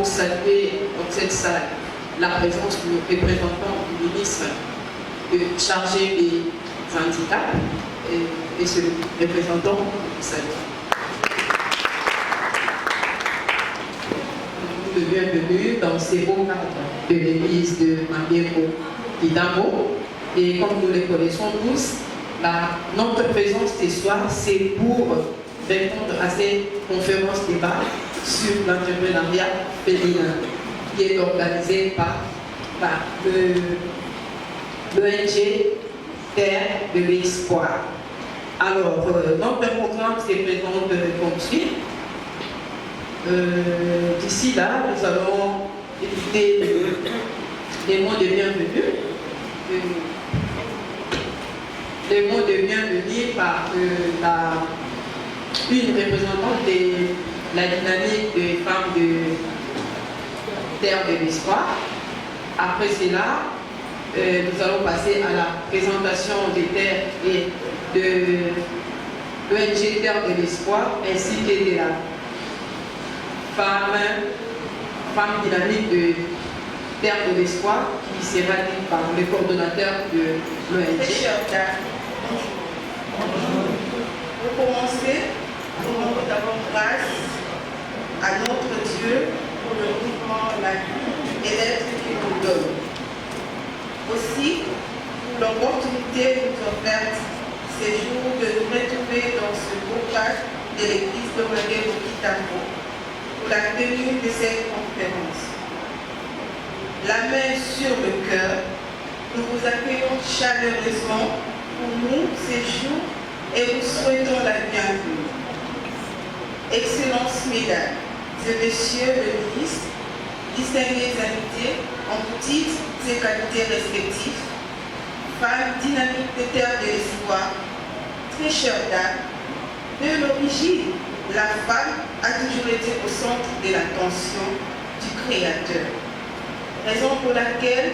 pour saluer dans cette salle la présence du représentant du ministre chargé des handicaps et ce représentant, salut. Nous le bienvenue dans ces beaux cadres de l'église de Mambéro Kidambo. Et comme nous les connaissons tous, notre présence ce soir, c'est pour répondre à cette conférence débat sur l'entrepreneuriat féminin qui est organisée par l'ONG Terre de l'Espoir. Alors, notre programme se présente comme suit. D'ici là, nous allons écouter les mots de bienvenue. Les mots de bienvenue par une représentante de la dynamique des femmes de Terre de l'Espoir. Après cela, nous allons passer à la présentation des terres et de l'ONG Terre de l'Espoir ainsi que de la femme dynamique de Terre de l'Espoir qui sera dite par le coordonnateur de l'ONG. Pour commencer, nous rendons d'abord grâce à notre Dieu pour le mouvement, la vie et l'être qu'il nous donne. Aussi, pour l'opportunité nous offerte ces jours de nous retrouver dans ce beau cadre de l'église de Mambéro Kidambo pour la tenue de cette conférence. La main sur le cœur, nous vous accueillons chaleureusement pour nous ces jours et vous souhaitons la bienvenue. Excellences, mesdames et messieurs le ministre, distingués invités en titres et qualités respectifs, femmes dynamiques de Terre de l'Espoir, très chères dames, de l'origine, la femme a toujours été au centre de l'attention du Créateur. Raison pour laquelle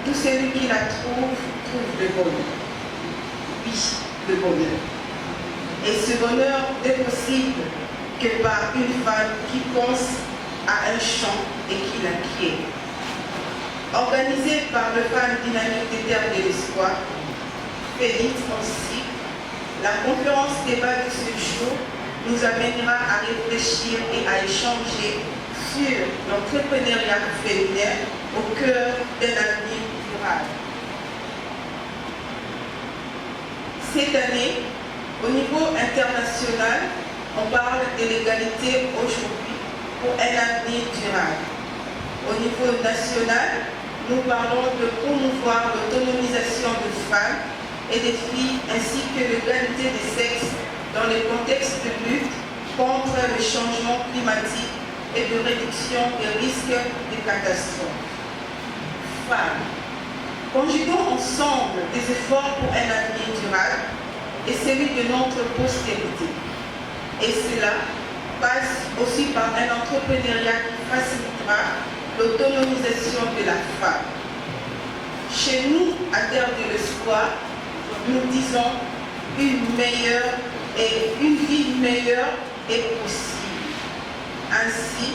tout celui qui la trouve le bonheur. Oui, le bonheur. Et ce bonheur n'est possible que par une femme qui pense à un champ et qui l'acquiert. Organisée par le Femmes dynamique des Terres de l'Espoir, Félix aussi, la conférence débat de ce jour nous amènera à réfléchir et à échanger sur l'entrepreneuriat féminin au cœur d'un avenir durable. Cette année, au niveau international, on parle de l'égalité aujourd'hui pour un avenir durable. Au niveau national, nous parlons de promouvoir l'autonomisation des femmes et des filles ainsi que l'égalité des sexes dans le contexte de lutte contre le changement climatique et de réduction des risques de catastrophes. Femmes, conjuguons ensemble des efforts pour un avenir durable et celui de notre postérité. Et cela passe aussi par un entrepreneuriat qui facilitera l'autonomisation de la femme. Chez nous, à Terre de l'Espoir, nous disons une vie meilleure est possible. Ainsi,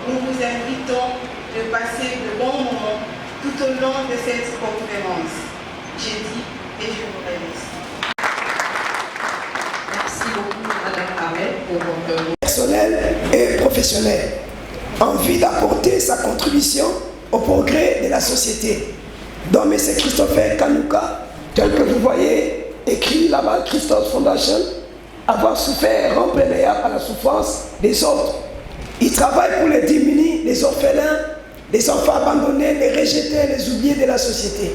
nous vous invitons de passer de bons moments tout au long de cette conférence. J'ai dit et je vous remercie. Merci beaucoup, Madame Arel, pour votre personnel et professionnel, envie d'apporter sa contribution au progrès de la société. Donc, M. Christopher Kanouka, tel que vous voyez, écrit là-bas, Christophe Foundation, avoir souffert remplénaire à la souffrance des autres. Il travaille pour les démunis, les orphelins, les enfants abandonnés, les rejetés, les oubliés de la société.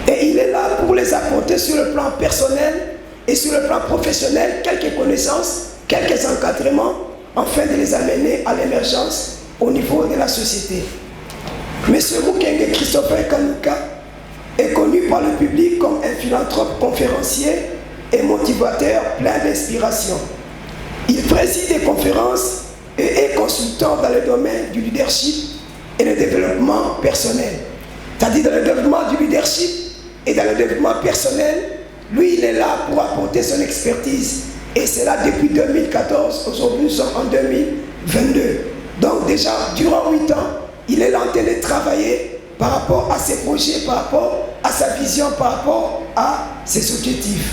Et il est là pour les apporter sur le plan personnel et sur le plan professionnel, quelques connaissances, quelques encadrements, afin de les amener à l'émergence au niveau de la société. M. Mukenge Christopher Kanouka est connu par le public comme un philanthrope conférencier et motivateur plein d'inspiration. Il préside des conférences et est consultant dans le domaine du leadership et le développement personnel. C'est-à-dire dans le développement du leadership et dans le développement personnel, lui il est là pour apporter son expertise. Et c'est là depuis 2014, aujourd'hui nous sommes en 2022. Donc déjà, durant 8 ans, il est là en train de travailler par rapport à ses projets, par rapport à sa vision, par rapport à ses objectifs.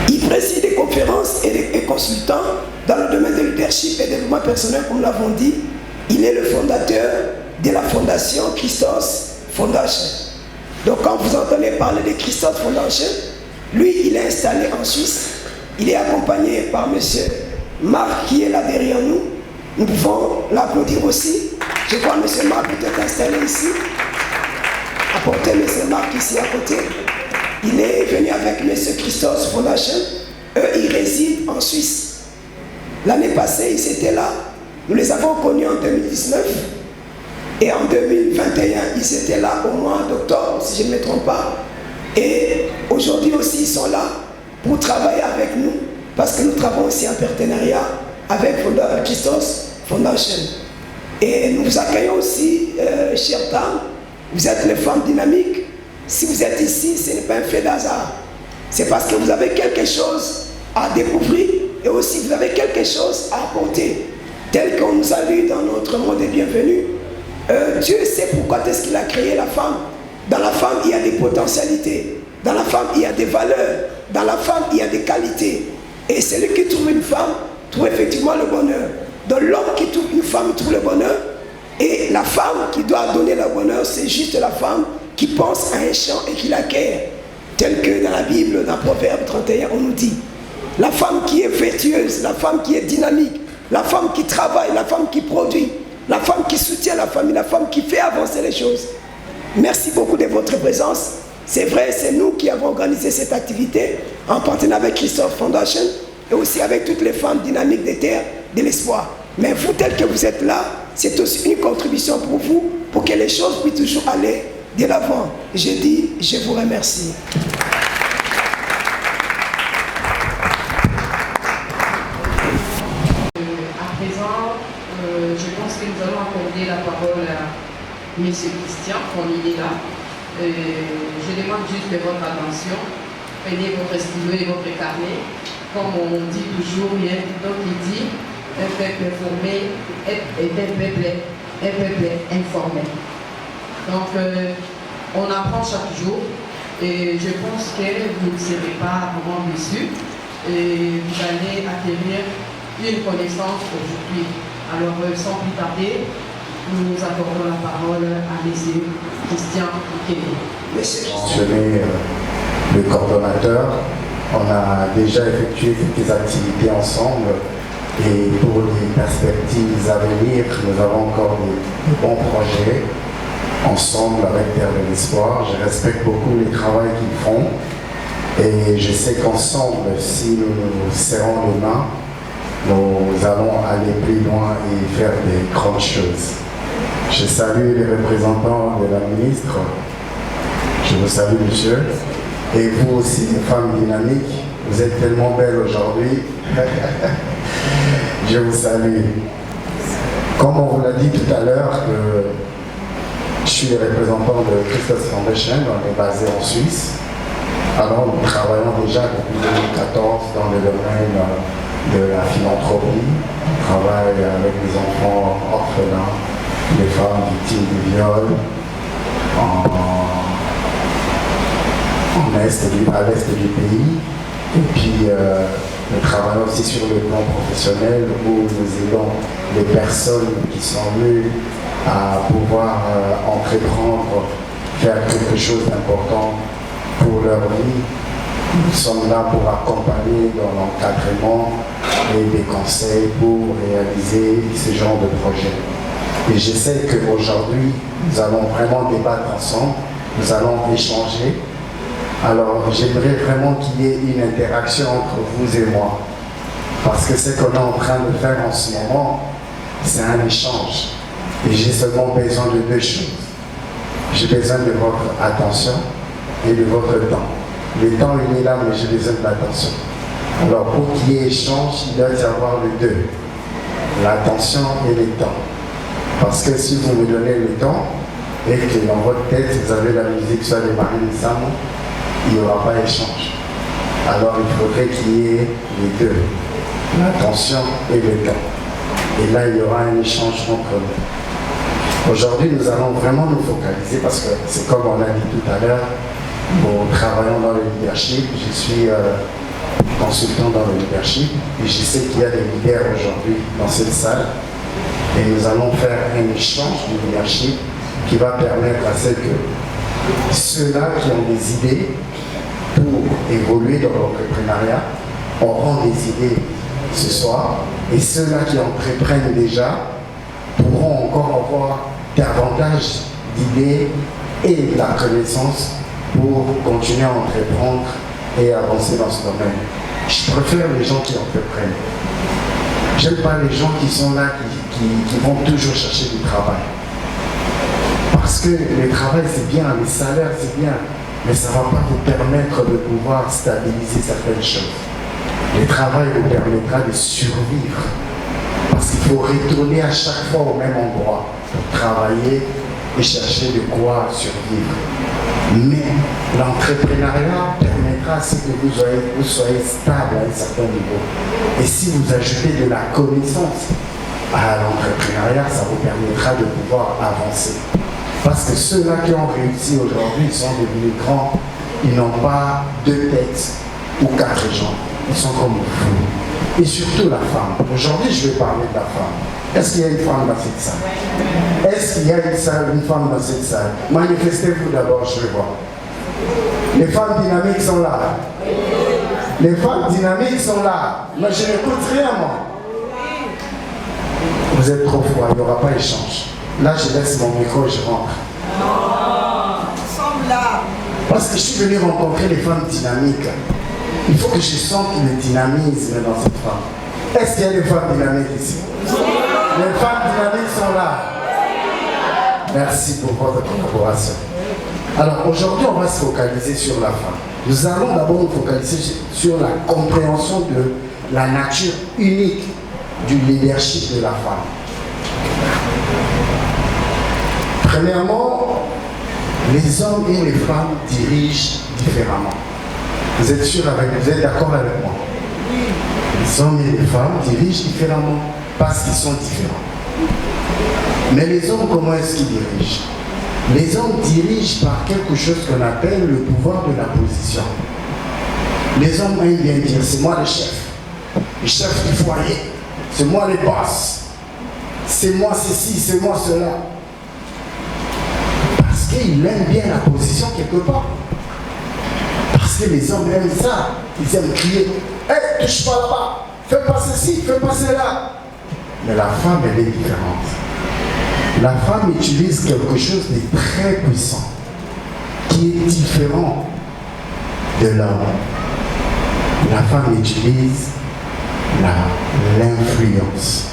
Il préside des conférences et des consultants dans le domaine de leadership et développement personnel, comme nous l'avons dit. Il est le fondateur de la fondation Christos Foundation. Donc quand vous entendez parler de Christos Foundation, lui, il est installé en Suisse. Il est accompagné par M. Marc qui est là derrière nous. Nous pouvons l'applaudir aussi. Je crois que M. Marc peut être installé ici. Apportez M. Marc ici à côté. Il est venu avec M. Christos Foundation. Eux, ils résident en Suisse. L'année passée, ils étaient là. Nous les avons connus en 2019. Et en 2021, ils étaient là au mois d'octobre, si je ne me trompe pas. Et aujourd'hui aussi, ils sont là pour travailler avec nous. Parce que nous travaillons aussi en partenariat avec Christos Foundation. Et nous vous accueillons aussi, chères dames. Vous êtes les femmes dynamiques. Si vous êtes ici, ce n'est pas un fait d'hasard. C'est parce que vous avez quelque chose à découvrir et aussi vous avez quelque chose à apporter. Tel qu'on nous a lu dans notre monde des bienvenus. Dieu sait pourquoi est-ce qu'il a créé la femme. Dans la femme, il y a des potentialités. Dans la femme, il y a des valeurs. Dans la femme, il y a des qualités. Et celui qui trouve une femme, trouve effectivement le bonheur. Donc l'homme qui trouve une femme, trouve le bonheur. Et la femme qui doit donner le bonheur, c'est juste la femme qui pense à un champ et qui l'acquiert. Tel que dans la Bible, dans Proverbe 31, on nous dit. La femme qui est vertueuse, la femme qui est dynamique, la femme qui travaille, la femme qui produit, la femme qui soutient la famille, la femme qui fait avancer les choses. Merci beaucoup de votre présence. C'est vrai, c'est nous qui avons organisé cette activité en partenariat avec Christos Foundation et aussi avec toutes les femmes dynamiques des terres de l'espoir. Mais vous, tel que vous êtes là, c'est aussi une contribution pour vous, pour que les choses puissent toujours aller de l'avant. Je dis, je vous remercie. À présent, je pense que nous allons accorder la parole à M. Christian, comme il est là. Je demande juste de votre attention. Prenez votre stylo et votre carnet. Comme on dit toujours, donc il dit un peuple formé est un peuple informé. Donc on apprend chaque jour et je pense que vous ne serez pas vraiment déçus et vous allez acquérir une connaissance aujourd'hui. Alors sans plus tarder, nous accordons la parole à M. Christian Kelly. Mentionner le coordonnateur, on a déjà effectué quelques activités ensemble et pour les perspectives à venir, nous avons encore des bons projets ensemble avec Terre de l'Espoir. Je respecte beaucoup le travail qu'ils font et je sais qu'ensemble, si nous nous serrons les mains, nous allons aller plus loin et faire des grandes choses. Je salue les représentants de la ministre. Je vous salue, monsieur. Et vous aussi, les femmes dynamiques, vous êtes tellement belles aujourd'hui. Je vous salue. Comme on vous l'a dit tout à l'heure, je suis le représentant de Christos Foundation, on est basé en Suisse. Alors nous travaillons déjà depuis 2014 dans le domaine de la philanthropie. On travaille avec les enfants orphelins, les femmes victimes du viol, à l'est du pays. Et puis nous travaillons aussi sur le plan professionnel où nous aidons les personnes qui sont venues à pouvoir entreprendre, faire quelque chose d'important pour leur vie. Nous sommes là pour accompagner dans l'encadrement et des conseils pour réaliser ce genre de projet. Et je sais qu'aujourd'hui, nous allons vraiment débattre ensemble, nous allons échanger. Alors, j'aimerais vraiment qu'il y ait une interaction entre vous et moi. Parce que ce qu'on est en train de faire en ce moment, c'est un échange. Et j'ai seulement besoin de deux choses. J'ai besoin de votre attention et de votre temps. Le temps, il est là, mais j'ai besoin de l'attention. Alors, pour qu'il y ait échange, il doit y avoir les deux. L'attention et le temps. Parce que si vous me donnez le temps, et que dans votre tête, vous avez la musique soit de Marine Samo, il n'y aura pas d'échange. Alors il faudrait qu'il y ait les deux, l'attention et le temps. Et là, il y aura un échange entre nous. Aujourd'hui, nous allons vraiment nous focaliser parce que c'est comme on a dit tout à l'heure, nous travaillons dans le leadership. Je suis consultant dans le leadership et je sais qu'il y a des leaders aujourd'hui dans cette salle. Et nous allons faire un échange de leadership qui va permettre à ce que ceux-là qui ont des idées pour évoluer dans l'entrepreneuriat auront des idées ce soir, et ceux-là qui entreprennent déjà pourront encore avoir davantage d'idées et de la connaissance pour continuer à entreprendre et avancer dans ce domaine. Je préfère les gens qui entreprennent. J'aime pas les gens qui sont là, qui vont toujours chercher du travail. Parce que le travail c'est bien, les salaires c'est bien, mais ça ne va pas vous permettre de pouvoir stabiliser certaines choses. Le travail vous permettra de survivre. Parce qu'il faut retourner à chaque fois au même endroit pour travailler et chercher de quoi survivre. Mais l'entrepreneuriat permettra à ce que vous soyez stable à un certain niveau. Et si vous ajoutez de la connaissance à l'entrepreneuriat, ça vous permettra de pouvoir avancer. Parce que ceux-là qui ont réussi aujourd'hui, ils sont devenus grands, ils n'ont pas 2 têtes ou 4 jambes. Ils sont comme vous. Et surtout la femme. Aujourd'hui, je vais parler de la femme. Est-ce qu'il y a une femme dans cette salle? Est-ce qu'il y a une femme dans cette salle? Manifestez-vous d'abord, je vais voir. Les femmes dynamiques sont là. Les femmes dynamiques sont là. Mais je n'écoute rien, moi. Vous êtes trop froid, il n'y aura pas d'échange. Là, je laisse mon micro et je rentre. Nous sommes là. Parce que je suis venu rencontrer les femmes dynamiques. Il faut que je sente le dynamisme dans cette femme. Est-ce qu'il y a des femmes dynamiques ici? Les femmes dynamiques sont là. Merci pour votre collaboration. Alors aujourd'hui, on va se focaliser sur la femme. Nous allons d'abord nous focaliser sur la compréhension de la nature unique du leadership de la femme. Premièrement, les hommes et les femmes dirigent différemment. Vous êtes sûr vous êtes d'accord avec moi? Les hommes et les femmes dirigent différemment parce qu'ils sont différents. Mais les hommes, comment est-ce qu'ils dirigent? Les hommes dirigent par quelque chose qu'on appelle le pouvoir de la position. Les hommes aiment bien dire, c'est moi le chef du foyer, c'est moi le boss, c'est moi ceci, c'est moi cela. Parce qu'ils aiment bien la position quelque part. Parce que les hommes aiment ça. Ils aiment crier, hey, touche pas là-bas, fais pas ceci, fais pas cela. Mais la femme, elle est différente. La femme utilise quelque chose de très puissant, qui est différent de l'homme. La femme utilise l'influence.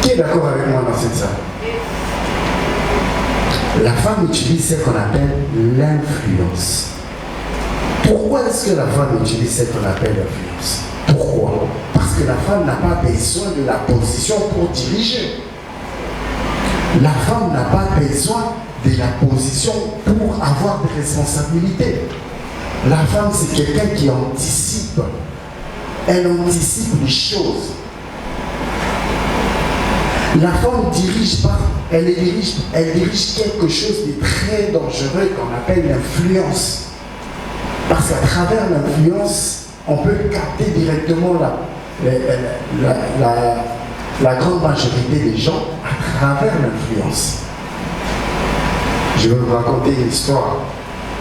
Qui est d'accord avec moi dans cette salle? La femme utilise ce qu'on appelle l'influence. Pourquoi est-ce que la femme utilise ce qu'on appelle l'influence? Pourquoi? Parce que la femme n'a pas besoin de la position pour diriger. La femme n'a pas besoin de la position pour avoir des responsabilités. La femme, c'est quelqu'un qui anticipe. Elle anticipe les choses. La femme dirige pas, elle dirige quelque chose de très dangereux qu'on appelle l'influence. Parce qu'à travers l'influence, on peut capter directement la grande majorité des gens à travers l'influence. Je vais vous raconter une histoire.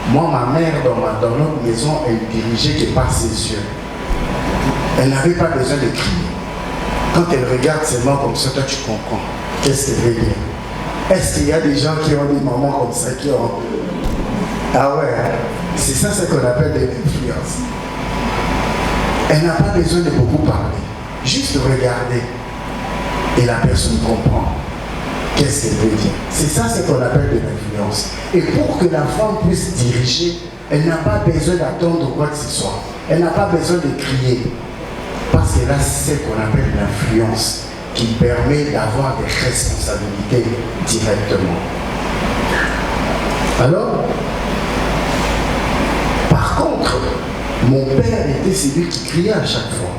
Moi, ma mère, dans notre maison, elle dirigeait que par ses yeux. Elle n'avait pas besoin de crier. Quand elle regarde seulement comme ça, toi tu comprends. Qu'est-ce qu'elle veut dire? Est-ce qu'il y a des gens qui ont des mamans comme ça qui ont... Ah ouais, c'est ça ce qu'on appelle de l'influence. Elle n'a pas besoin de beaucoup parler. Juste regarder. Et la personne comprend. Qu'est-ce qu'elle veut dire? C'est ça ce qu'on appelle de l'influence. Et pour que la femme puisse diriger, elle n'a pas besoin d'attendre quoi que ce soit. Elle n'a pas besoin de crier. Parce que là, c'est ce qu'on appelle l'influence qui permet d'avoir des responsabilités directement. Alors, par contre, mon père était celui qui criait à chaque fois.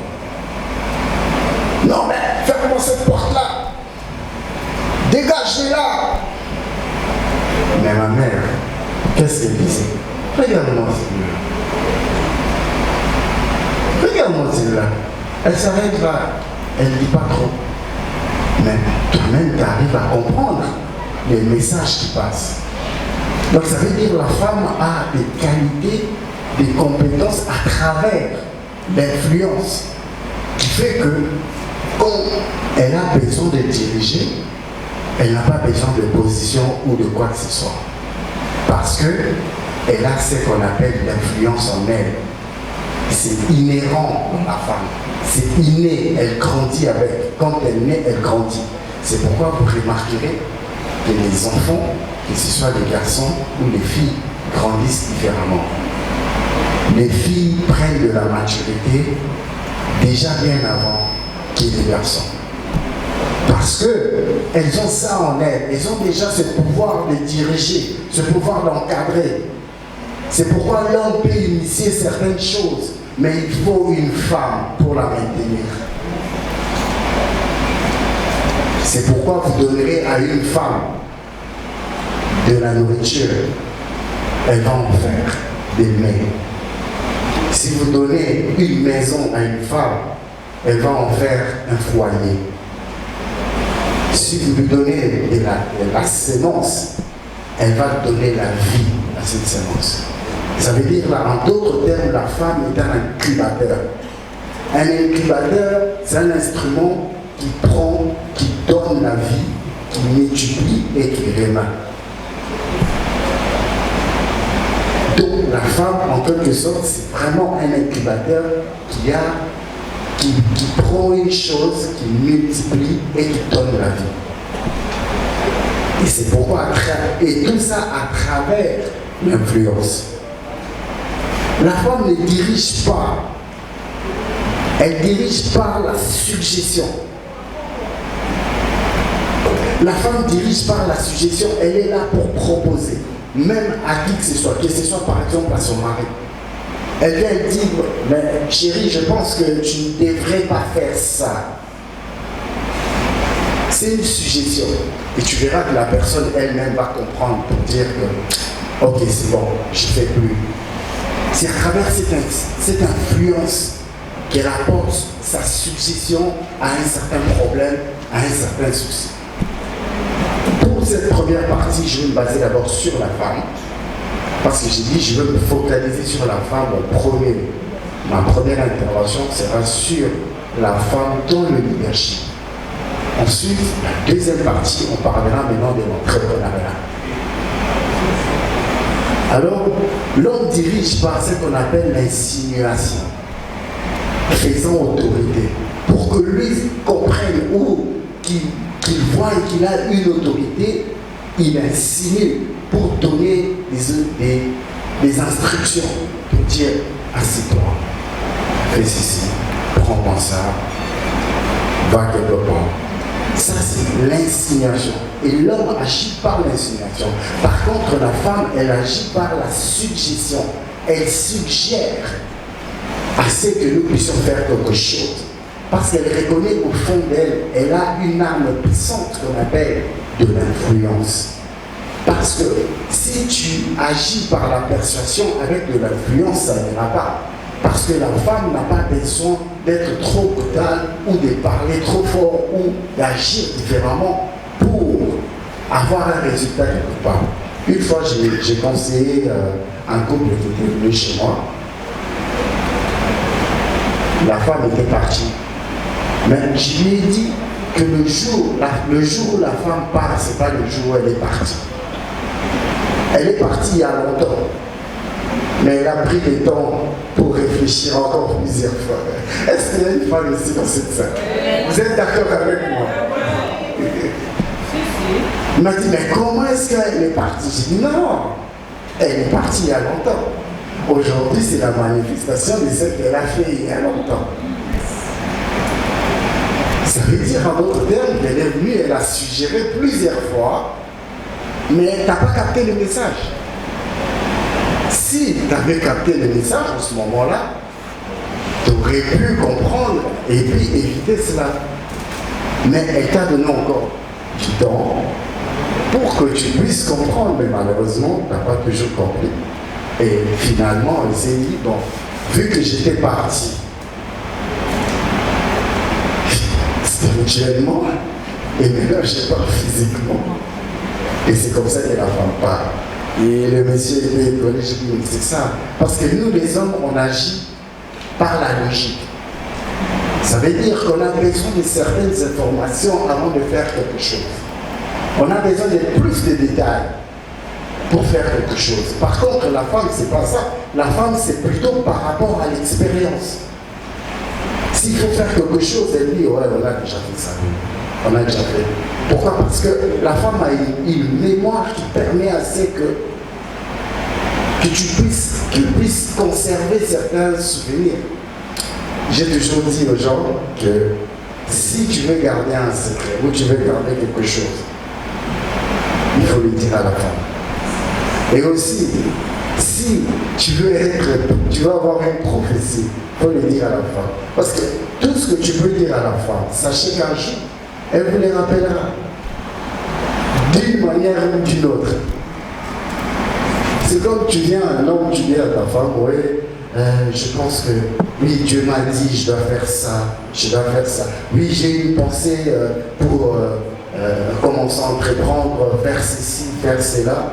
Non mais, fais ferme cette porte-là. Dégage-les-là. Mais ma mère, qu'est-ce qu'elle disait? Regarde-moi celui-là. Regarde-moi celui-là. Elle s'arrête là. Elle ne dit pas trop. Mais toi-même, tu arrives à comprendre les messages qui passent. Donc ça veut dire que la femme a des qualités, des compétences à travers l'influence qui fait que quand elle a besoin de diriger, elle n'a pas besoin de position ou de quoi que ce soit. Parce qu'elle a ce qu'on appelle l'influence en elle. C'est inhérent dans la femme. C'est inné, elle grandit avec. Quand elle naît, elle grandit. C'est pourquoi vous remarquerez que les enfants, que ce soit les garçons ou les filles, grandissent différemment. Les filles prennent de la maturité déjà bien avant que les garçons. Parce qu'elles ont ça en elles, elles ont déjà ce pouvoir de diriger, ce pouvoir d'encadrer. C'est pourquoi l'homme peut initier certaines choses, mais il faut une femme pour la maintenir. C'est pourquoi vous donnerez à une femme de la nourriture, elle va en faire des mets. Si vous donnez une maison à une femme, elle va en faire un foyer. Si vous lui donnez de la sémence, elle va donner la vie à cette sémence. Ça veut dire, là, en d'autres termes, la femme est un incubateur. Un incubateur, c'est un instrument qui prend, qui donne la vie, qui multiplie et qui remet. Donc la femme, en quelque sorte, c'est vraiment un incubateur qui prend une chose, qui multiplie et qui donne la vie. Et c'est pourquoi, et tout ça à travers l'influence. La femme ne dirige pas, elle dirige par la suggestion. La femme dirige par la suggestion, elle est là pour proposer, même à qui que ce soit par exemple à son mari. Elle dit, mais chérie, je pense que tu ne devrais pas faire ça. C'est une suggestion. Et tu verras que la personne elle-même va comprendre pour dire que, ok, c'est bon, je ne fais plus. C'est à travers cette influence qu'elle apporte sa suggestion à un certain problème, à un certain souci. Pour cette première partie, je vais me baser d'abord sur la femme. Parce que j'ai dit, je veux me focaliser sur la femme en premier. Ma première intervention sera sur la femme dans le leadership. Ensuite, la deuxième partie, on parlera maintenant de l'entrepreneuriat. Alors, l'homme dirige par ce qu'on appelle l'insinuation, faisant autorité, pour que lui comprenne ou qu'il voit qu'il a une autorité, il insinue pour donner des instructions, pour dire, assieds-toi, fais ceci, prends-moi ça, va quelque part. Ça, c'est l'insinuation. Et l'homme agit par l'insinuation. Par contre, la femme, elle agit par la suggestion. Elle suggère à ce que nous puissions faire quelque chose. Parce qu'elle reconnaît au fond d'elle, elle a une arme puissante qu'on appelle de l'influence. Parce que si tu agis par la persuasion avec de l'influence, ça n'ira pas. Parce que la femme n'a pas besoin d'être trop brutale ou de parler trop fort ou d'agir différemment pour avoir un résultat quelque part. Une fois, j'ai conseillé un couple qui était venu chez moi. La femme était partie. Mais je lui ai dit que le jour où la femme part, ce n'est pas le jour où elle est partie. Elle est partie il y a longtemps. Mais elle a pris le temps pour réfléchir encore plusieurs fois. Est-ce qu'il y a une femme ici dans cette salle? Vous êtes d'accord avec moi? Il m'a dit, mais comment est-ce qu'elle est partie? J'ai dit, non, elle est partie il y a longtemps. Aujourd'hui, c'est la manifestation de ce qu'elle a fait il y a longtemps. Ça veut dire, en d'autres termes, qu'elle est venue, elle a suggéré plusieurs fois, mais tu n'as pas capté le message. Si tu avais capté le message en ce moment-là, tu aurais pu comprendre et puis éviter cela. Mais elle t'a donné encore du temps pour que tu puisses comprendre, mais malheureusement, tu n'as pas toujours compris. Et finalement, elle s'est dit, bon, vu que j'étais parti spirituellement, et maintenant je pars physiquement, et c'est comme ça que la femme part. Et le monsieur était étonné, je dis, c'est ça. Parce que nous, les hommes, on agit par la logique. Ça veut dire qu'on a besoin de certaines informations avant de faire quelque chose. On a besoin de plus de détails pour faire quelque chose. Par contre, la femme, c'est pas ça. La femme, c'est plutôt par rapport à l'expérience. S'il faut faire quelque chose, elle dit, ouais, on a déjà fait ça. On a déjà fait. Pourquoi? Parce que la femme a une mémoire qui permet assez que tu puisses conserver certains souvenirs. J'ai toujours dit aux gens que si tu veux garder un secret ou tu veux garder quelque chose, il faut le dire à la femme. Et aussi, si tu veux avoir une prophétie, il faut le dire à la femme. Parce que tout ce que tu peux dire à la femme, sachez qu'un jour, elle vous les rappellera. D'une manière ou d'une autre. C'est comme tu viens, un homme, tu dis à ta femme, oui, je pense que, oui, Dieu m'a dit, je dois faire ça, je dois faire ça. Oui, j'ai une pensée pour commencer à entreprendre, faire ceci, faire cela.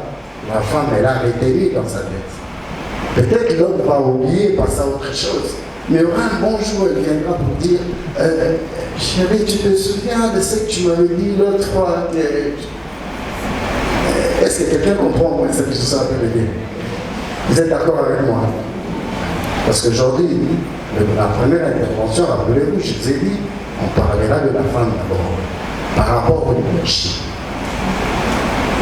La femme, elle a retenu dans sa tête. Peut-être l'homme va oublier, passer à autre chose. Mais il y aura un bon jour, elle viendra pour dire, chérie, tu te souviens de ce que tu m'avais dit l'autre fois? Est-ce que quelqu'un comprend moi ce que je suis en train de dire? Vous êtes d'accord avec moi? Parce qu'aujourd'hui, la première intervention, rappelez-vous, je vous ai dit, on parlera de la femme d'abord, par rapport au leadership.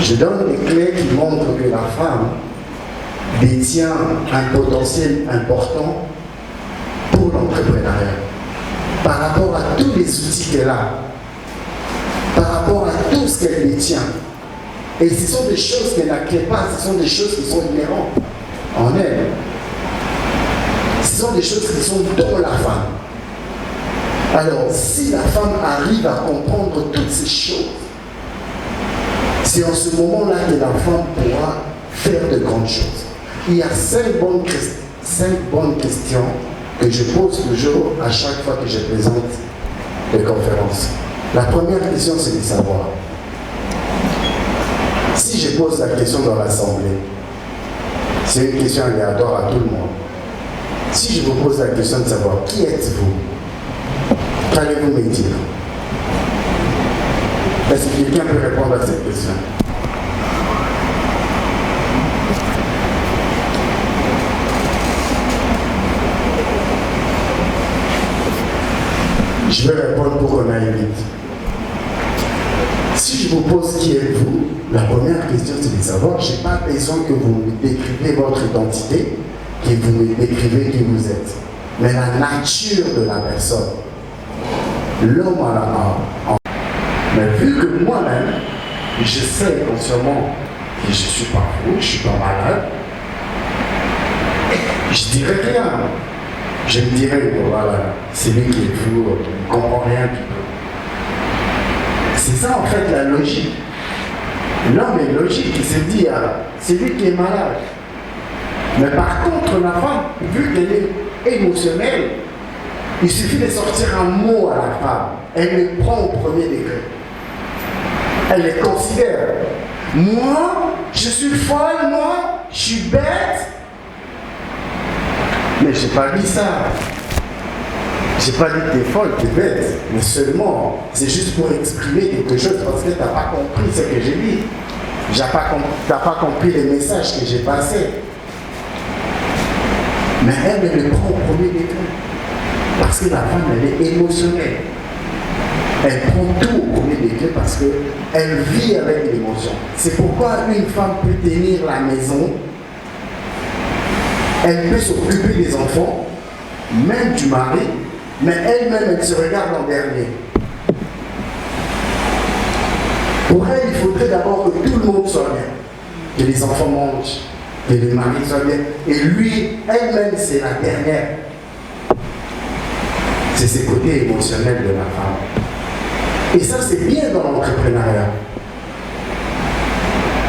Je donne des clés qui montrent que la femme détient un potentiel important pour l'entrepreneuriat. Par rapport à tous les outils qu'elle a, par rapport à tout ce qu'elle détient. Et ce sont des choses qu'elle n'acquiert pas, ce sont des choses qui sont inhérentes en elle. Ce sont des choses qui sont dans la femme. Alors, si la femme arrive à comprendre toutes ces choses, c'est en ce moment-là que la femme pourra faire de grandes choses. Il y a 5 bonnes questions que je pose toujours à chaque fois que je présente les conférences. La première question, c'est de savoir. Si je pose la question dans l'Assemblée, c'est une question aléatoire à tout le monde. Si je vous pose la question de savoir qui êtes-vous, qu'allez-vous me dire? Est-ce que quelqu'un peut répondre à cette question? Je vais répondre pour qu'on aille vite. Si je vous pose qui êtes-vous, la première question c'est de savoir, je n'ai pas besoin que vous me décrivez votre identité, que vous me décrivez qui vous êtes, mais la nature de la personne. L'homme à la âme. Mais vu que moi-même, je sais consciemment que je ne suis pas fou, je ne suis pas malade, je ne dirais rien. Je me dirais, voilà, c'est lui qui est fou, il ne comprend rien du tout. C'est ça en fait la logique. L'homme est logique, il se dit, c'est lui qui est malade. Mais par contre, la femme, vu qu'elle est émotionnelle, il suffit de sortir un mot à la femme. Elle le prend au premier degré. Elle les considère. Moi, je suis folle, moi, je suis bête. Mais je n'ai pas dit ça. Je n'ai pas dit que tu es folle, tu es bête. Mais seulement, c'est juste pour exprimer quelque chose parce que tu n'as pas compris ce que j'ai dit. Tu n'as pas compris les messages que j'ai passés. Mais elle le prend au premier degré. Parce que la femme, elle est émotionnelle. Elle prend tout au premier degré parce qu'elle vit avec l'émotion. C'est pourquoi une femme peut tenir la maison. Elle peut s'occuper des enfants, même du mari, mais elle-même, elle se regarde en dernier. Pour elle, il faudrait d'abord que tout le monde soit bien. Que les enfants mangent, que les maris soient bien. Et lui, elle-même, c'est la dernière. C'est ce côté émotionnel de la femme. Et ça, c'est bien dans l'entrepreneuriat.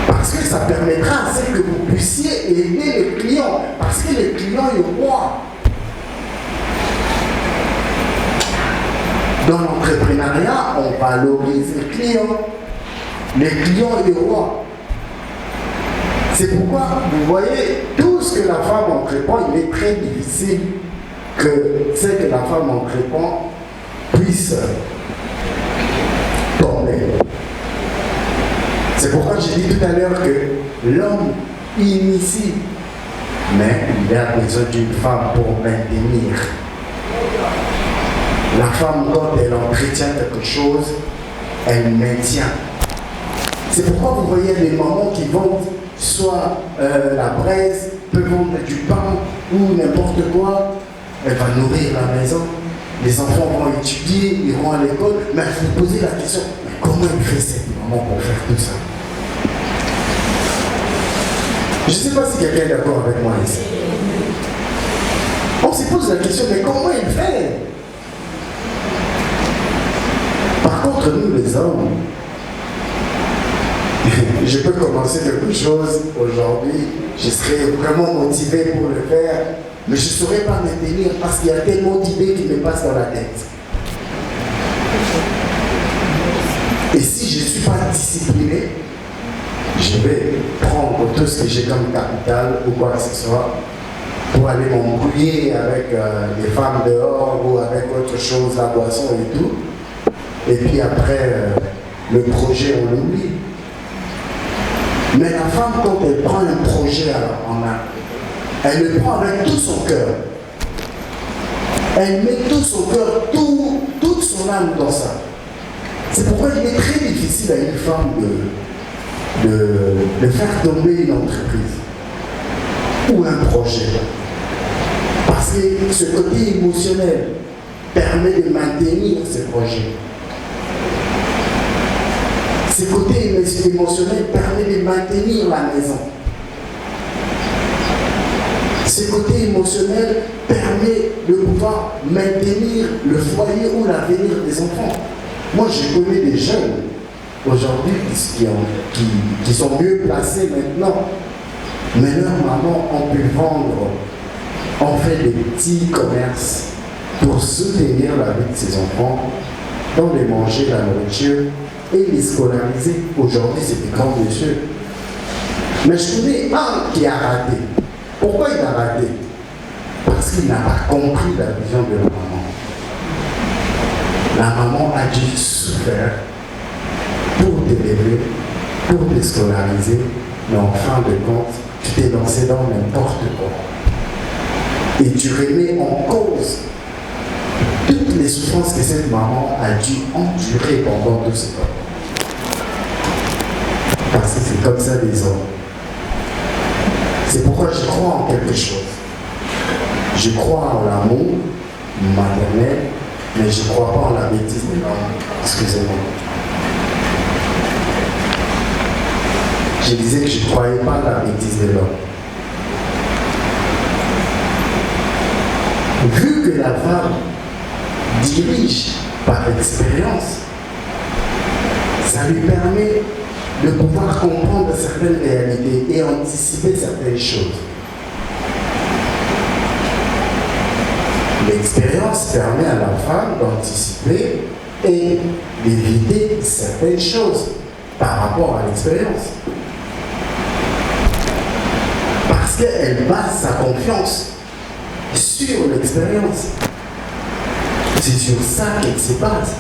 Parce que ça permettra à ce que vous puissiez aider les clients. Parce que les clients est roi. Dans l'entrepreneuriat, on valorise les clients. Les clients est roi. C'est pourquoi, vous voyez, tout ce que la femme entreprend, il est très difficile que ce que la femme entreprend puisse tomber. C'est pourquoi j'ai dit tout à l'heure que l'homme initie, mais il a besoin d'une femme pour maintenir. La femme, quand elle entretient quelque chose, elle maintient. C'est pourquoi vous voyez des mamans qui vendent soit la braise, peut vendre du pain ou n'importe quoi. Elle va nourrir la maison. Les enfants vont étudier, ils vont à l'école. Mais il faut poser la question, mais comment elle fait cette maman pour faire tout ça? Je ne sais pas si quelqu'un est d'accord avec moi ici. On se pose la question, mais comment elle fait? Par contre, nous les hommes, je peux commencer quelque chose aujourd'hui, je serais vraiment motivé pour le faire, mais je ne saurais pas me tenir parce qu'il y a tellement d'idées qui me passent dans la tête. Et si je ne suis pas discipliné, je vais prendre tout ce que j'ai comme capital ou quoi que ce soit pour aller m'embrouiller avec les femmes dehors ou avec autre chose, la boisson et tout. Et puis après, le projet, on l'oublie. Mais la femme, quand elle prend un projet en main, elle le prend avec tout son cœur. Elle met tout son cœur, toute son âme dans ça. C'est pourquoi il est très difficile à une femme de faire tomber une entreprise ou un projet. Parce que ce côté émotionnel permet de maintenir ce projet. Ce côté émotionnel permet de maintenir la maison. Ce côté émotionnel permet de pouvoir maintenir le foyer ou l'avenir des enfants. Moi, je connais des jeunes aujourd'hui qui sont mieux placés maintenant. Mais leurs mamans ont pu vendre, ont fait des petits commerces pour soutenir la vie de ses enfants, dans les manger, la nourriture, et les scolariser. Aujourd'hui, c'est des grands messieurs. Mais je connais un qui a raté. Pourquoi il a raté? Parce qu'il n'a pas compris la vision de la maman. La maman a dû souffrir pour t'élever, pour te scolariser, mais en fin de compte, tu t'es lancé dans n'importe quoi. Et tu remets en cause toutes les souffrances que cette maman a dû endurer pendant tout ce temps. Parce que c'est comme ça les hommes. C'est pourquoi je crois en quelque chose. Je crois en l'amour maternel, mais je ne crois pas en la bêtise de l'homme. Excusez-moi. Je disais que je ne croyais pas en la bêtise de l'homme. Vu que la femme dirige par expérience, ça lui permet de pouvoir comprendre certaines réalités et anticiper certaines choses. L'expérience permet à la femme d'anticiper et d'éviter certaines choses par rapport à l'expérience. Parce qu'elle base sa confiance sur l'expérience. C'est sur ça qu'elle se base.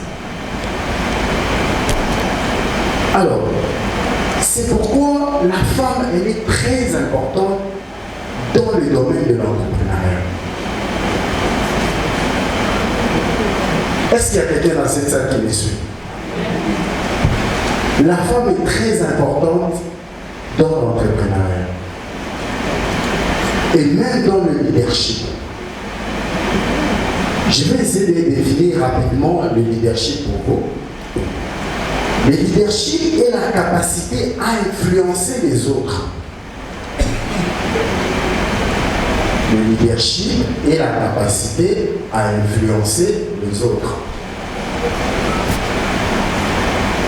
Alors, c'est pourquoi la femme, elle est très importante dans le domaine de l'entrepreneuriat. Est-ce qu'il y a quelqu'un dans cette salle qui me suit? La femme est très importante dans l'entrepreneuriat. Et même dans le leadership. Je vais essayer de définir rapidement le leadership pour vous. Le leadership est la capacité à influencer les autres. Le leadership est la capacité à influencer les autres.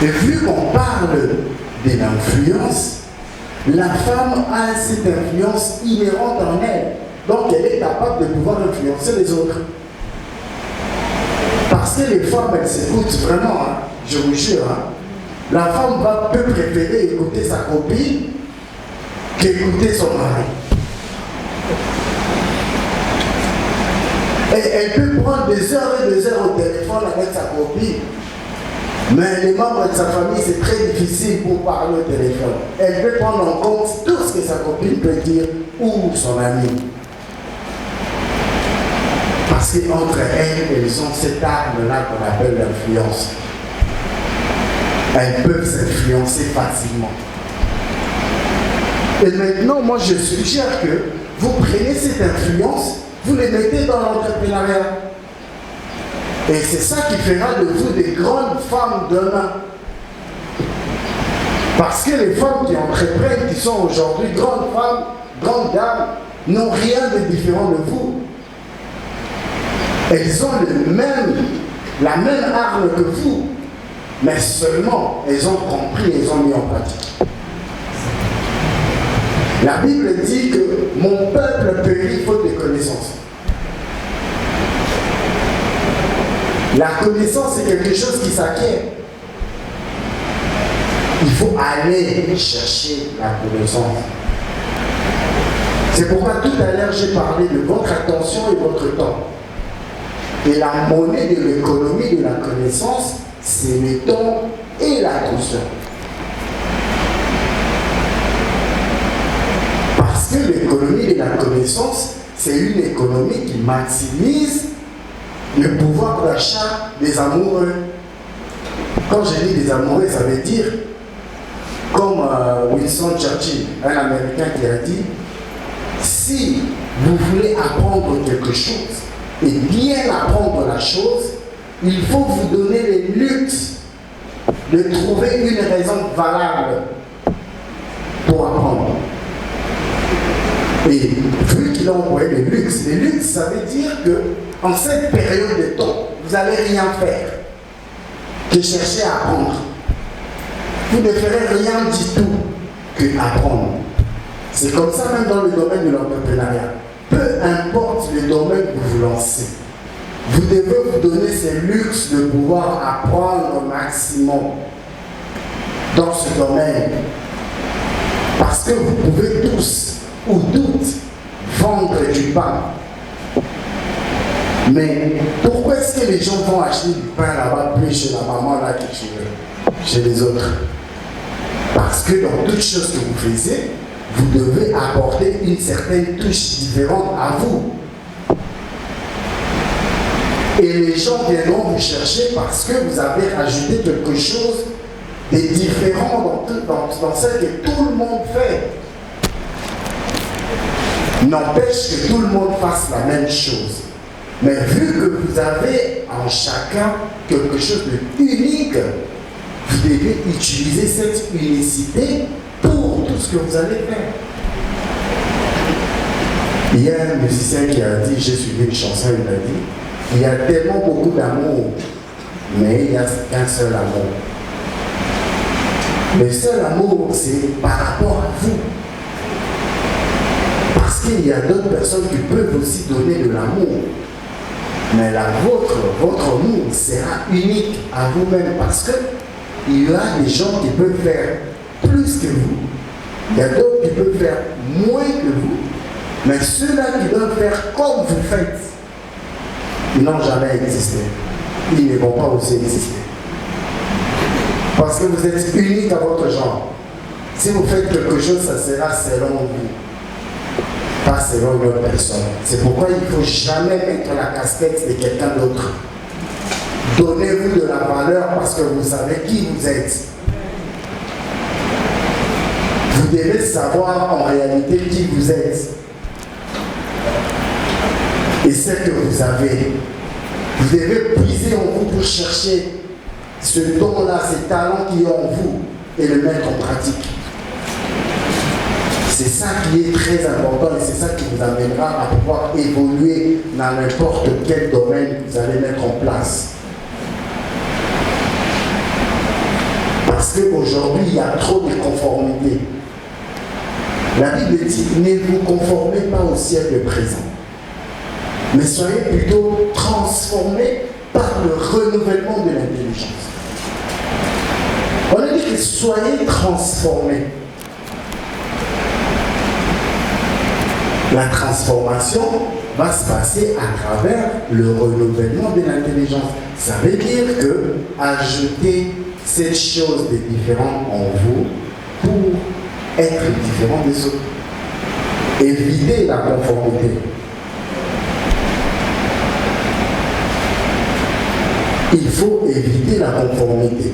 Et vu qu'on parle de l'influence, la femme a cette influence inhérente en elle. Donc elle est capable de pouvoir influencer les autres. Parce que les femmes, elles s'écoutent vraiment, hein, je vous jure. Hein. La femme peut préférer écouter sa copine qu'écouter son mari. Et elle peut prendre des heures et des heures au téléphone avec sa copine. Mais les membres de sa famille, c'est très difficile pour parler au téléphone. Elle peut prendre en compte tout ce que sa copine peut dire ou son ami. Parce qu'entre elles, elles ont cette arme-là qu'on appelle l'influence. Elles peuvent s'influencer facilement. Et maintenant, moi je suggère que vous preniez cette influence, vous les mettez dans l'entrepreneuriat. Et c'est ça qui fera de vous des grandes femmes demain. Parce que les femmes qui entreprennent, qui sont aujourd'hui grandes femmes, grandes dames, n'ont rien de différent de vous. Elles ont la même arme que vous, mais seulement elles ont compris et elles ont mis en pratique. La Bible dit que mon peuple périt faute de connaissance. La connaissance, c'est quelque chose qui s'acquiert. Il faut aller chercher la connaissance. C'est pourquoi tout à l'heure, j'ai parlé de votre attention et votre temps. Et la monnaie de l'économie de la connaissance, c'est le temps et l'attention. Parce que l'économie de la connaissance, c'est une économie qui maximise le pouvoir d'achat des amoureux. Quand je dis des amoureux, ça veut dire, comme Winston Churchill, un Américain qui a dit, si vous voulez apprendre quelque chose et bien apprendre la chose, il faut vous donner le luxe de trouver une raison valable pour apprendre. Et vu qu'il a envoyé le luxe, ça veut dire que en cette période de temps, vous n'allez rien faire que chercher à apprendre. Vous ne ferez rien du tout que apprendre. C'est comme ça même dans le domaine de l'entrepreneuriat. Peu importe le domaine que vous lancez, vous devez vous donner ce luxe de pouvoir apprendre au maximum dans ce domaine. Parce que vous pouvez tous ou toutes vendre du pain. Mais pourquoi est-ce que les gens vont acheter du pain là-bas plus chez la maman là que chez les autres? Parce que dans toute chose que vous faites, vous devez apporter une certaine touche différente à vous. Et les gens viendront vous chercher parce que vous avez ajouté quelque chose de différent dans ce que tout le monde fait. N'empêche que tout le monde fasse la même chose. Mais vu que vous avez en chacun quelque chose d'unique, vous devez utiliser cette unicité pour tout ce que vous allez faire. Il y a un musicien qui a dit, j'ai suivi une chanson, il a dit, il y a tellement beaucoup d'amour, mais il n'y a qu'un seul amour. Le seul amour, c'est par rapport à vous. Parce qu'il y a d'autres personnes qui peuvent aussi donner de l'amour. Mais votre amour sera unique à vous-même parce qu'il y a des gens qui peuvent faire plus que vous. Il y a d'autres qui peuvent faire moins que vous. Mais ceux-là qui doivent faire comme vous faites, ils n'ont jamais existé. Ils ne vont pas aussi exister. Parce que vous êtes unique à votre genre. Si vous faites quelque chose, ça sera selon vous. Pas selon une autre personne. C'est pourquoi il ne faut jamais mettre la casquette de quelqu'un d'autre. Donnez-vous de la valeur parce que vous savez qui vous êtes. Vous devez savoir en réalité qui vous êtes. Et ce que vous avez. Vous devez puiser en vous pour chercher ce don-là, ces talents qui sont en vous et le mettre en pratique. C'est ça qui est très important et c'est ça qui vous amènera à pouvoir évoluer dans n'importe quel domaine que vous allez mettre en place. Parce qu'aujourd'hui, il y a trop de conformité. La Bible dit, ne vous conformez pas au siècle présent, mais soyez plutôt transformés par le renouvellement de l'intelligence. On a dit que soyez transformés. La transformation va se passer à travers le renouvellement de l'intelligence. Ça veut dire que ajouter cette chose de différent en vous pour être différent des autres. Éviter la conformité. Il faut éviter la conformité.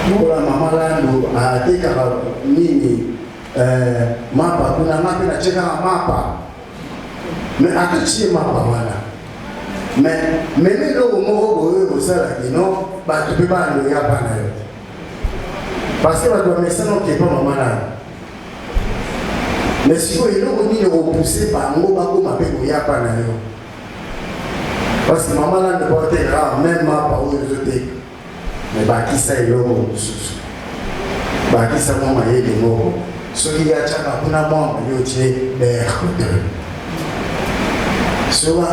Pour la maman là, nous a été nini mapa, kuna mapi na cheka mapa. Mais à tout ce mapa voilà. Mais même le mot au sala qui non, bah tu peux pas le yapa na yo. Parce que la personne qui est pas maman là. Mais si vous voulez le repousser par mot bah comme appelle le yapa na yo. Parce que maman là ne peut être rare, même ma parole de thé. Mais bah qui ça est l'homme bah qui ça maman est des mots. Ce qui a déjà pour la maman, il y a des soit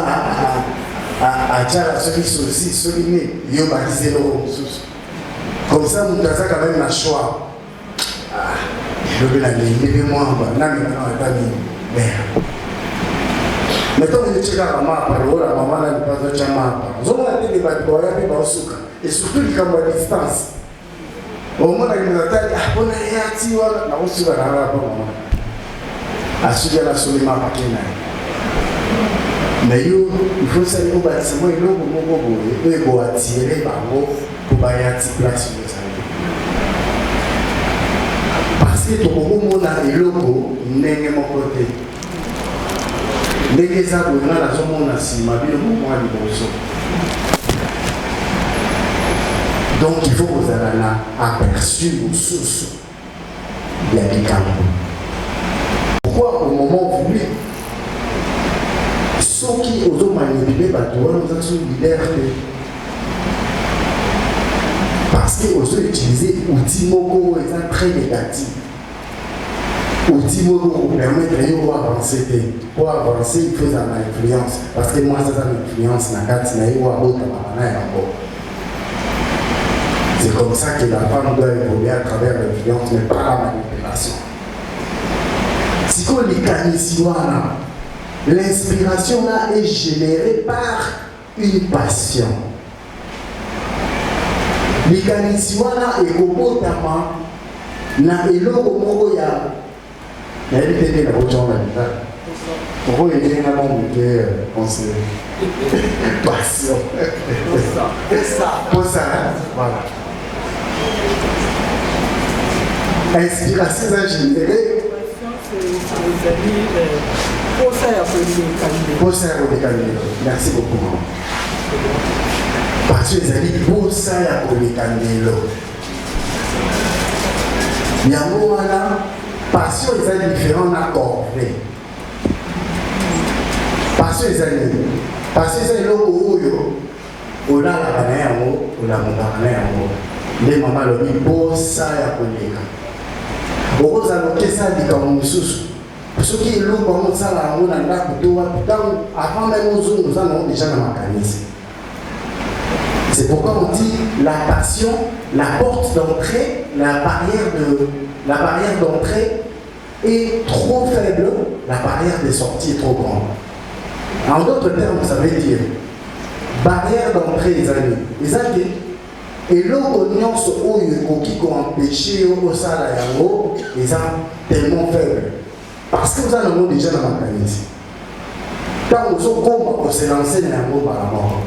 à Tchara, ceux qui sont aussi, ceux qui sont ils ont baptisé l'homme. Comme ça, nous avons quand même un choix. Je vais la dire, moi, là maintenant, elle est mais quand vous êtes là, maman n'a pas de chama. Vous avez des bâtiments, et surtout les caméras à distance. Au moment où nous avons dit, ah, on a réagi, on a reçu la maman. À ce que la soulima pas qu'il mais il faut savoir que bâtiment est long pour il faut attirer par pour bailler à place sur parce que tout le monde a le logo n'est mon côté. Dès que ça vous a la zone à si ma vie le mouvement du bon. Donc il faut que vous ayez aperçu vos sources de la pourquoi au moment voulu ceux qui ont manipulé nous ont une liberté parce qu'ils ont utilisé outils moko étant très négatifs. Outils moko pour permettre d'avancer. Pour avancer, il faut avoir une influence. Parce que moi, ça a une influence dans la carte, c'est comme ça que la femme doit évoluer à travers l'influence, mais pas la manipulation. Si on l'inspiration là est générée par une passion. Likanisiwana est comportement na eloko moko ya na été la route en même temps. Pour eux, il y a un moment où on se passion. Pour ça, voilà. Inspiration générée. Merci beaucoup. Parce que les amis, pour ça, il y a pour les candidats. Il y a un moment là, passion est différent d'accord. Passion est amis. Passion est l'eau où la banane en haut, ou la montagne en haut. Les mamans le disent pour ça, il y a pour les candidats. Au rose, alors qu'est-ce que ça dit comme sous? Ce qui est l'eau, comme ça, là, on a un avant même nous allons déjà dans la canisse. C'est pourquoi on dit la passion, la porte d'entrée, la barrière d'entrée est trop faible, la barrière de sortie est trop grande. En d'autres termes, ça veut dire barrière d'entrée, les amis. Et l'eau nuance où il faut empêcher au salaire, ils sont tellement faibles. Parce que vous avez déjà dans la canisse. Quand nous sommes comme on s'est lancé dans la par la mort.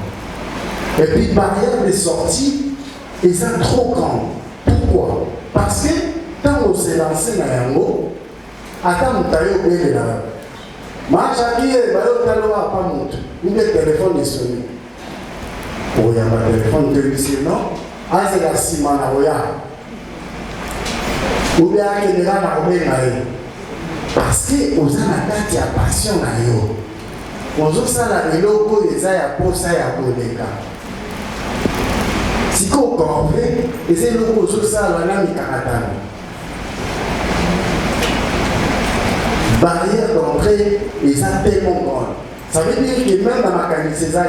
Et puis, barrière de sortie, ils sont trop grands. Pourquoi? Parce que quand on s'est lancé dans la mort, attends, nous t'avons oublié là. Ma chérie, tu n'as pas monté. Ou bien le téléphone est sonné. Oh, il y a un téléphone de lycée, non? Ah, c'est la Simana Roya. Ou bien il y a un téléphone. Parce que vous avez la passion na yo. Vous avez la eloko eza ya posa ya koleka. Si siko corvée et c'est le coup sur ça la nami karatana. Barrière d'entrée et ça tellement grande. Ça veut dire que même dans ma qualité c'est ça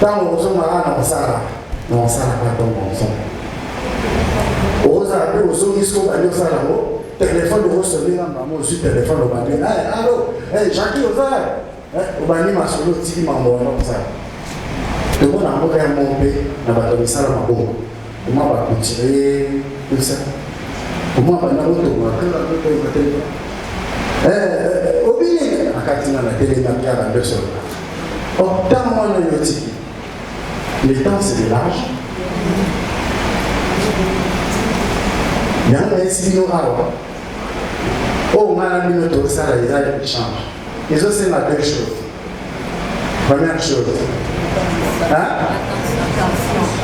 tant on se marre dans ça pas tombe ensemble. On a appelé au son disco bagnole ça là-haut. Téléphone de recevoir maman aussi téléphone au bagnole. Allô, Jackie Ozar. Au bagnole ma solo tiki mambo comme ça. Tout le monde a monté un monté dans la bagnole ça là mabo. Comment va continuer tout ça? Comment va na auto ma téléphone? Au billet à Katina la télé n'a pas à 2 heures. Tant on a le tiki. Le temps c'est de l'âge. Il y a un signe noir. Oh, on a un minute ça, ils changent. Ils ont c'est la deux choses. Première chose. Hein?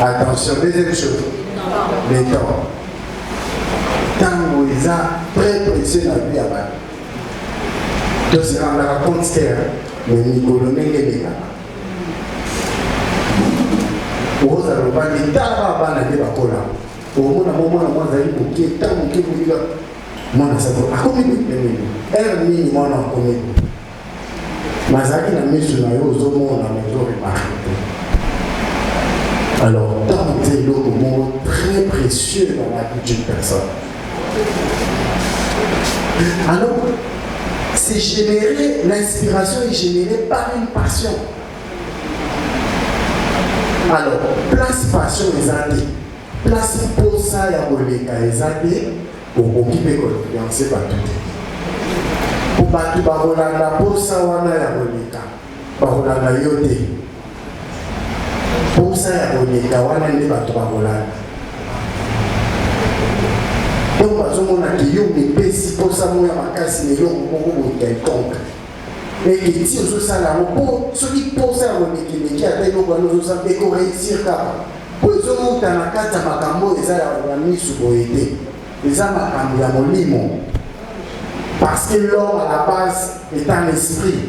Attention. Deuxième chose. Le temps. Tant où ils ont très précieux dans la vie à bas. Donc, c'est dans la compte mais Nicolas Nengue. Vous avez pas dit d'abord à la débacola. Au moment où moi j'ai eu qui est tant que vous dites, moi ça va. À combien de minutes? Elle mini moi en combien? Mazaki n'a mis sur la haut au monde à maison remarqué. Alors, tant que c'est l'autre mot très précieux dans la vie d'une personne. Alors, c'est généré, l'inspiration est générée par une passion. Alors, place passion les années. Place pour ça, il y a les années pour occuper le fiancé par tout. Pour battre Barolanda, pour ça, on a la Barolanda yote. Pour ça, il y a on a les battre Barolanda. Donc, par exemple, on a qui ont des pestes pour ça, on a ma casse, mais on a quelconque. Et qui tire sur ça là, celui qui pose ça, qui a été réussir car pour les autres, dans la carte, Makambo, ils ont mis sous boété. Ils ont Makambo, ils ont limon. Parce que l'homme à la base est un esprit.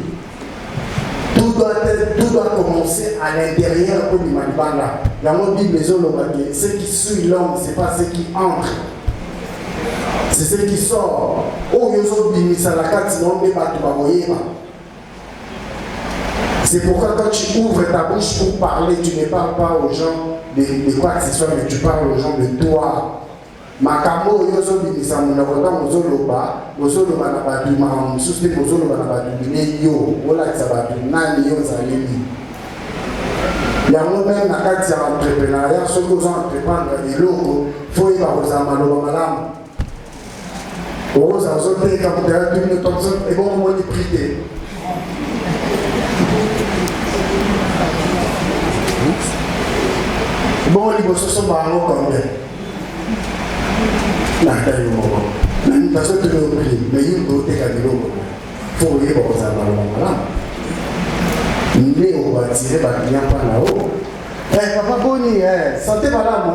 Tout doit commencer à l'intérieur pour l'Imanibanda. Dans notre Bible, ce qui suit l'homme, ce n'est pas ce qui entre. C'est ce qui sort. Oh, ils ont mis ça la carte, sinon on ne peut pas tout envoyer. C'est pourquoi quand tu ouvres ta bouche pour parler, tu ne parles pas aux gens de quoi que ce soit, mais tu parles aux gens de toi. Makambo yozo bimisa munakota muzoloba na batu ma mususte muzoloba na batu bine yo ola tsabatu nani yo zalemi. Yango même na kati ya entrepreneuriat soki ozo entreprendre eloko faut y avoir maloba malamu. Oza ozoteka mutaya 2 minutes et bon moment de prier. Bon, les bosses sont pas en combien. La taille au moment. La personne te le prie, mais il faut que tu aies il faut que tu aies là. Mais on va tirer par client par là-haut. Papa Boni, santé madame,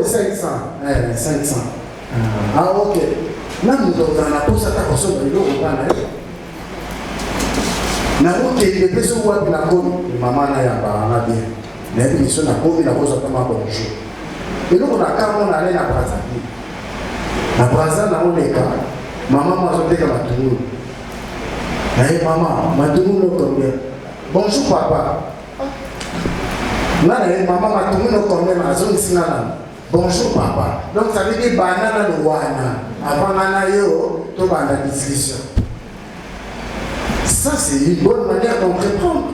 500. 500. Ah, ok. Là, nous avons la pause à ta personne de l'eau au Ghana. Nous avons des personnes qui ont la maman n'a pas bien. Mais ils sont à cause de la pause à ta maman. Et nous, on a quand on allait à Brazzaville. À Brazzaville, on est quand maman m'a sauté comme à tout le monde. Maman, ma tout le monde combien? Bonjour papa. Maman m'a tout le monde combien? Ma zone sinana. Bonjour papa. Donc ça veut dire banana de wana. Avant nanayo, tout va la discussion. Ça c'est une bonne manière d'en comprendre.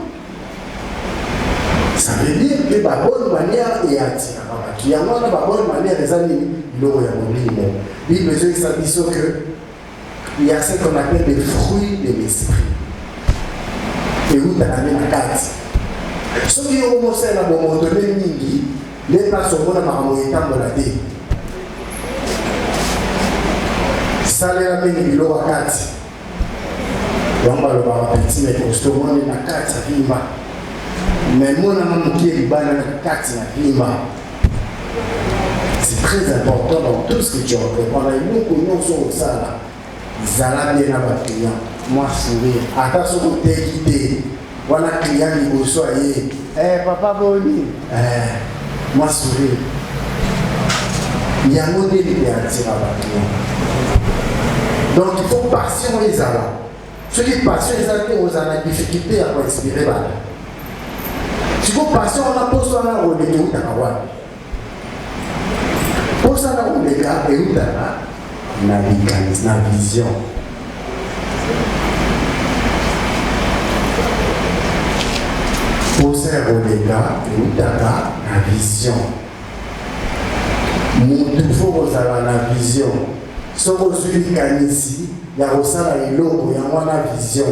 Ça veut dire que la bonne manière est attirée. Il y a une bonne manière des amis, il y a un Bible dit qu'il y a ce qu'on appelle des fruits de l'esprit. Et où tu as amené la carte. Ce qui est au moins là, bon, on te met midi, les places au monde à Moïtan de la dé. Ça les amène il y a la carte. Donc, on va le petit, mais pour ce moment, il y a la carte, ça vient pas. Mais moi, je suis c'est très important dans tout ce que tu entreprends. Nous connaissons ça là. Zala bien à votre client. Moi, sourire. Attention, vous t'es quitté. Voilà, client, il vous soyez. Papa Boni. moi sourire. Il y a un modèle qui est attiré à donc il faut passion les ala. Ceux qui passion les ala, ils ont la difficulté à inspirer. Si vous passion, on a posé un rôle de tout dans la posé un rôle de gars et où dans la vision. Posé un rôle de gars et où dans la vision. Il faut que vous ayez la vision. Si vous avez ici, il y a aussi la vision.